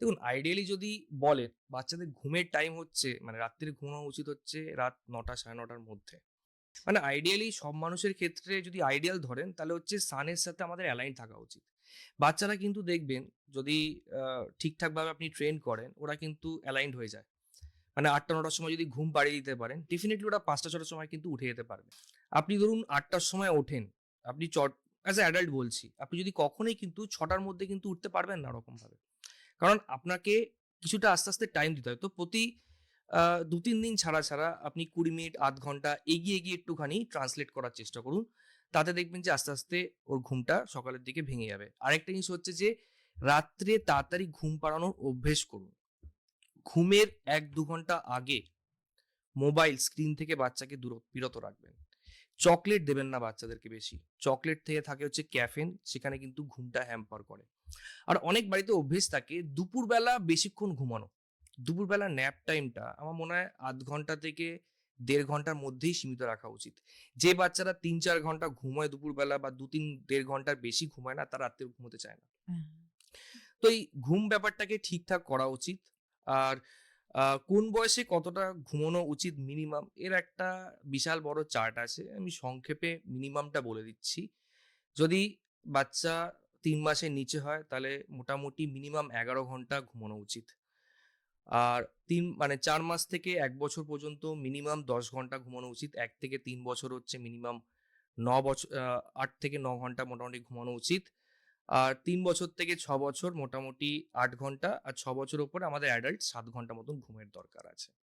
দেখুন আইডিয়ালি যদি বলেন বাচ্চাদের ঘুমের টাইম হচ্ছে মানে রাত্তিরে ঘুমানো উচিত হচ্ছে রাত ৯টা ৯:৩০ মধ্যে। মানে আইডিয়ালি সব মানুষের ক্ষেত্রে যদি আইডিয়াল ধরেন তাহলে হচ্ছে সানের সাথে আমাদের অ্যালাইন থাকা উচিত। বাচ্চারা কিন্তু দেখবেন যদি ঠিকঠাকভাবে আপনি ট্রেন করেন ওরা কিন্তু অ্যালাইনড হয়ে যায়। মানে ৮টা ৯টার সময় যদি ঘুম পাড়িয়ে দিতে পারেন, ডেফিনিটলি ওরা ৫টা ৬টার সময় কিন্তু উঠে যেতে পারবে। আপনি ধরুন ৮টার সময় ওঠেন, আপনি অ্যাজ এ অ্যাডাল্ট বলছি। আপনি যদি কখনোই কিন্তু ৬টার মধ্যে কিন্তু উঠতে পারবেন না ওরকমভাবে। কারণ আপনাকে কিছুটা আস্তে, আস্তে টাইম দিতে হয়। তো প্রতি ২-৩ দিন ছাড়া আপনি ২০ মিনিট ০.৫ ঘন্টা এগিয়ে একটুখানি ট্রান্সলেট করার চেষ্টা করুন। তাতে দেখবেন যে আস্তে, আস্তে ওর ঘুমটা সকালের দিকে ভেঙে যাবে। আরেকটা জিনিস হচ্ছে যে রাত্রে তাড়াতাড়ি ঘুম পাড়ানোর অভ্যেস করুন। ঘুমের ১-২ ঘন্টা আগে মোবাইল স্ক্রিন থেকে বাচ্চাকে বিরত রাখবেন। চকলেট দেবেন না বাচ্চাদেরকে বেশি। চকলেট থেকে থাকে হচ্ছে ক্যাফেন, সেখানে কিন্তু ঘুমটা হ্যাম্পার করে। আর অনেক বাড়িতে অভ্যেস থাকে দুপুরবেলা বেশিক্ষণ ঘুমানো। দুপুরবেলা ন্যাপ টাইমটা আমার মনে হয় ০.৫ ঘন্টা থেকে ১.৫ ঘন্টার মধ্যেই সীমিত রাখা উচিত। যে বাচ্চারা ৩-৪ ঘন্টা ঘুমায় দুপুরবেলা বা ২-৩-১.৫ ঘন্টার বেশি ঘুমায় না, তারা রাত্রে ঘুমোতে চায় না। হ্যাঁ। তো এই ঘুম ব্যাপারটাকে ঠিকঠাক করা উচিত। আর কোন বয়সে কতটা ঘুমানো উচিত মিনিমাম এর একটা বিশাল বড় চার্ট আছে। আমি সংক্ষেপে মিনিমামটা বলে দিচ্ছি। যদি বাচ্চা ৩ মাসের নিচে হয় তাহলে মোটামুটি মিনিমাম ১১ ঘন্টা ঘুমানো উচিত। আর ৪ মাস থেকে ১ বছর পর্যন্ত মিনিমাম ১০ ঘন্টা ঘুমানো উচিত। ১ থেকে ৩ বছর হচ্ছে মিনিমাম ৮ থেকে ৯ ঘন্টা মোটামুটি ঘুমানো উচিত। আর ৩ বছর থেকে ৬ বছর মোটামুটি ৮ ঘন্টা। আর ৬ বছর উপরে আমাদের অ্যাডাল্ট ৭ ঘন্টা মতন ঘুমের দরকার আছে।